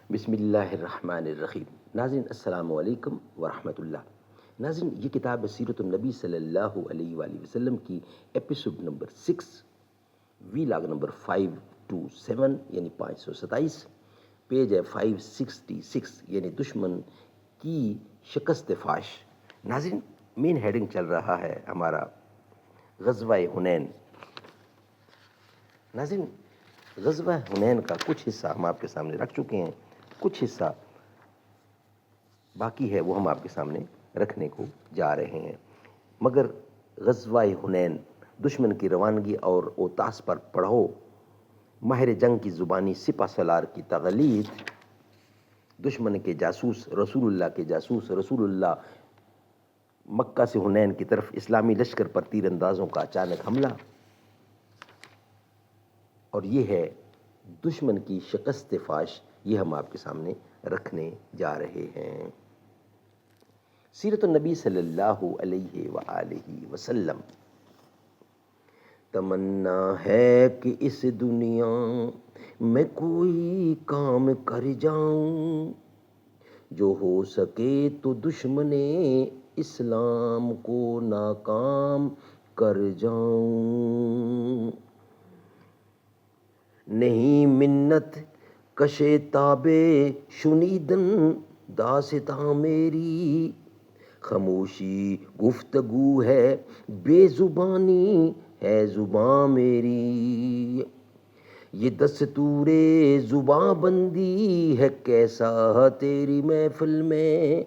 بسم اللہ الرحمن الرحیم۔ ناظرین السلام علیکم ورحمۃ اللہ۔ ناظرین یہ کتاب ہے سیرت النبی صلی اللہ علیہ وآلہ وسلم کی ایپیسوڈ نمبر 6 وی لاگ نمبر 527 یعنی 527، پیج ہے 566 یعنی دشمن کی شکست فاش۔ ناظرین مین ہیڈنگ چل رہا ہے ہمارا غزوہ حنین۔ ناظرین غزوہ حنین کا کچھ حصہ ہم آپ کے سامنے رکھ چکے ہیں، کچھ حصہ باقی ہے وہ ہم آپ کے سامنے رکھنے کو جا رہے ہیں۔ مگر غزوہ حنین دشمن کی روانگی اور اوتاس پر پڑھو، ماہر جنگ کی زبانی سپہ سالار کی تغلید، دشمن کے جاسوس رسول اللہ کے جاسوس رسول اللہ مکہ سے حنین کی طرف اسلامی لشکر پر تیر اندازوں کا اچانک حملہ، اور یہ ہے دشمن کی شکست فاش، یہ ہم آپ کے سامنے رکھنے جا رہے ہیں۔ سیرت النبی صلی اللہ علیہ وآلہ وسلم۔ تمنا ہے کہ اس دنیا میں کوئی کام کر جاؤں، جو ہو سکے تو دشمن اسلام کو ناکام کر جاؤں۔ نہیں منت کشے تابے شنیدن داستاں میری، خاموشی گفتگو ہے بے زبانی ہے زباں میری، یہ دستور زباں بندی ہے کیسا تیری محفل میں،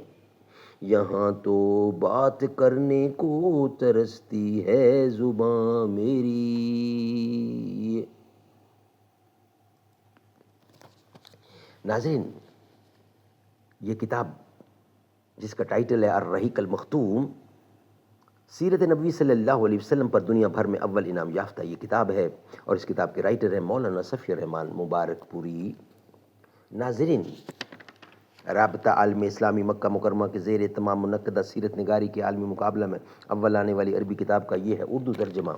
یہاں تو بات کرنے کو ترستی ہے زباں میری۔ ناظرین یہ کتاب جس کا ٹائٹل ہے الرحیق المختوم، سیرت نبوی صلی اللہ علیہ وسلم پر دنیا بھر میں اول انعام یافتہ یہ کتاب ہے، اور اس کتاب کے رائٹر ہیں مولانا صفی الرحمان مبارک پوری۔ ناظرین رابطہ عالم اسلامی مکہ مکرمہ کے زیر تمام منعقدہ سیرت نگاری کے عالمی مقابلہ میں اول آنے والی عربی کتاب کا یہ ہے اردو ترجمہ۔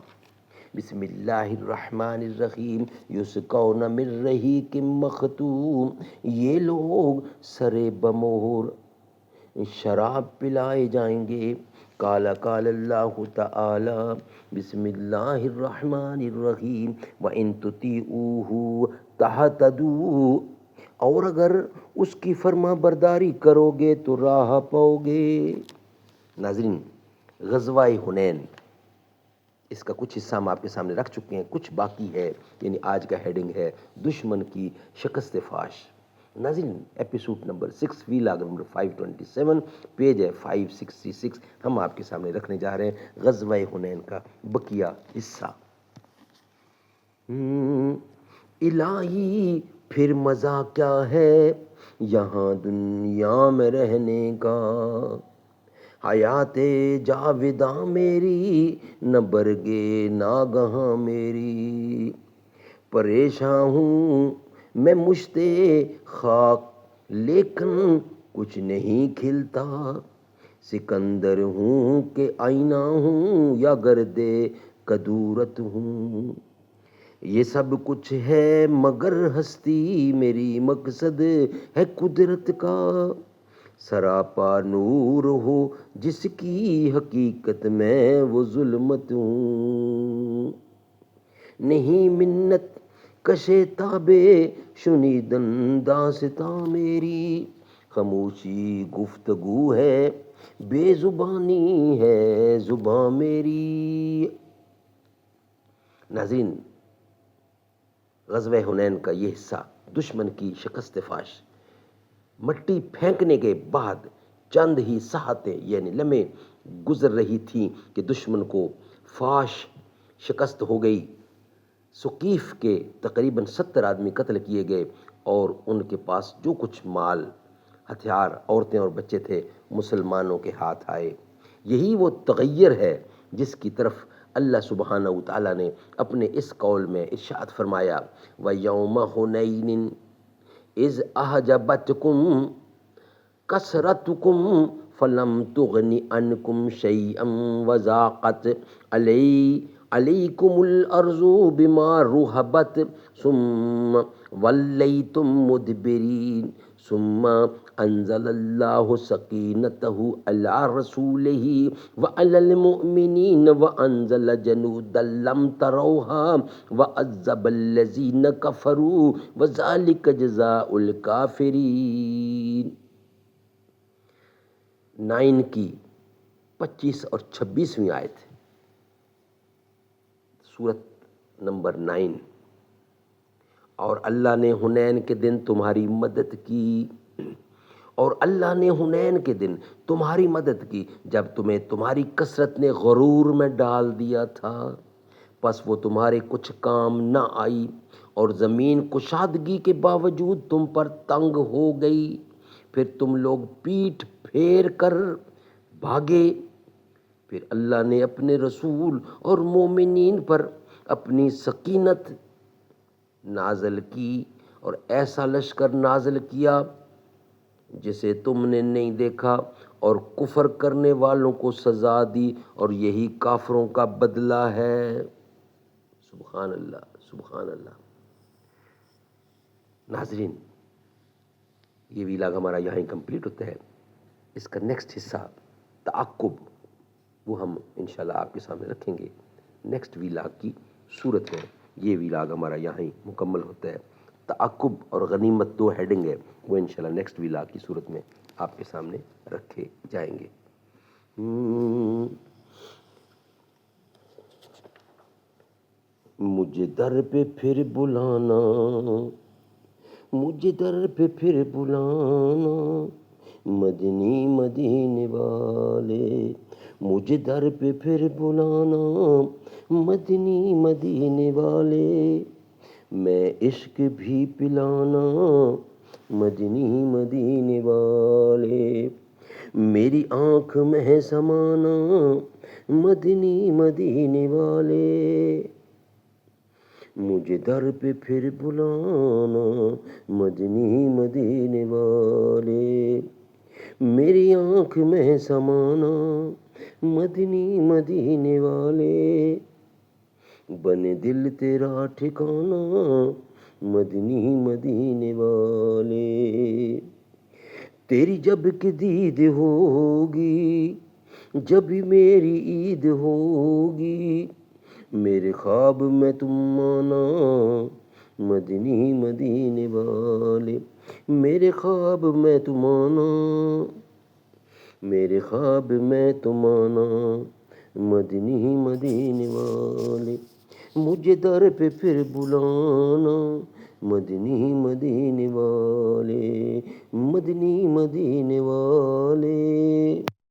بسم اللہ الرحمن الرحیم۔ یسقون من رحیق مختوم، یہ لوگ سر بمہر شراب پلائے جائیں گے۔ قال اللہ تعالی بسم اللہ الرحمن الرحیم وَإِن تُطِیعُوهُ تَہْتَدُوا، اور اگر اس کی فرما برداری کرو گے تو راہ پاؤ گے۔ ناظرین غزوہ حنین اس کا کچھ حصہ ہم آپ کے سامنے رکھ چکے ہیں، کچھ باقی ہے، یعنی آج کا ہیڈنگ ہے دشمن کی شکست فاش۔ ناظرین ایپیسوڈ نمبر 6 وی لاگ نمبر 527، پیج ہے 566، ہم آپ کے سامنے رکھنے جا رہے ہیں غزوہ حنین کا بقیہ حصہ۔ الہی پھر مزہ کیا ہے یہاں دنیا میں رہنے کا، حیات جاوداں میری نہ برگے ناگہاں میری، پریشاں ہوں میں مشت خاک لیکن کچھ نہیں کھلتا، سکندر ہوں کہ آئینہ ہوں یا گرد کدورت ہوں، یہ سب کچھ ہے مگر ہستی میری مقصد ہے قدرت کا، سراپا نور ہو جس کی حقیقت میں وہ ظلمت ہوں، نہیں منت کشے تابے شنیدن داستاں میری، خاموشی گفتگو ہے بے زبانی ہے زباں میری۔ ناظرین غزوہ حنین کا یہ حصہ دشمن کی شکست فاش۔ مٹی پھینکنے کے بعد چند ہی ساعتیں یعنی لمحے گزر رہی تھیں کہ دشمن کو فاش شکست ہو گئی۔ ثقیف کے تقریباً 70 آدمی قتل کیے گئے، اور ان کے پاس جو کچھ مال ہتھیار عورتیں اور بچے تھے مسلمانوں کے ہاتھ آئے۔ یہی وہ تغیر ہے جس کی طرف اللہ سبحانہ وتعالیٰ نے اپنے اس قول میں ارشاد فرمایا، وَيَوْمَ حُنَيْنٍ اِذْ أَعْجَبَتْكُمْ كَثْرَتُكُمْ فَلَمْ تُغْنِ عَنْكُمْ شَيْئًا وَضَاقَتْ علیکم الارض بما رحبت ثم ولیتم مدبرین ثم انزل اللہ سکینتہ علی رسولہ وعلی المؤمنین وانزل جنودا لم تروها وعذب الذین کفروا وذلک جزاء الکافرین۔ 9 کی 25 اور 26ویں آیت، سورت نمبر 9۔ اور اللہ نے حنین کے دن تمہاری مدد کی، اور اللہ نے حنین کے دن تمہاری مدد کی جب تمہیں تمہاری کثرت نے غرور میں ڈال دیا تھا، پس وہ تمہارے کچھ کام نہ آئی، اور زمین کشادگی کے باوجود تم پر تنگ ہو گئی، پھر تم لوگ پیٹھ پھیر کر بھاگے، پھر اللہ نے اپنے رسول اور مومنین پر اپنی سکینت نازل کی اور ایسا لشکر نازل کیا جسے تم نے نہیں دیکھا، اور کفر کرنے والوں کو سزا دی، اور یہی کافروں کا بدلہ ہے۔ سبحان اللہ، سبحان اللہ۔ ناظرین، یہ ویلاگ ہمارا یہاں ہی کمپلیٹ ہوتا ہے۔ اس کا نیکسٹ حصہ تعقب، وہ ہم انشاءاللہ آپ کے سامنے رکھیں گے نیکسٹ ویلاگ کی صورت میں۔ یہ ویلاگ ہمارا یہاں ہی مکمل ہوتا ہے۔ تعقب اور غنیمت 2 ہیڈنگ ہے، وہ انشاءاللہ نیکسٹ ویلاگ کی صورت میں آپ کے سامنے رکھے جائیں گے۔ مجھے در پہ پھر بلانا، مجھے در پہ پھر بلانا، مدنی مدینے والے، مجھے در پہ پھر بلانا، مدنی مدینے والے، میں عشق بھی پلانا، مدنی مدینے والے، میری آنکھ میں سمانا، مدنی مدینے والے، مجھے در پہ پھر بلانا، مدنی مدینے والے، میری آنکھ میں سمانا، مدنی مدینے والے، بنے دل تیرا ٹھکانا، مدنی مدینے والے، تیری جب کہ دید ہوگی، جب میری عید ہوگی، میرے خواب میں تم آنا، مدنی مدینے والے، میرے خواب میں تم آنا، میرے خواب میں تم آنا، مدنی مدینے والے، مجھے در پہ پھر بلانا، مدنی مدینے والے، مدنی مدینے والے۔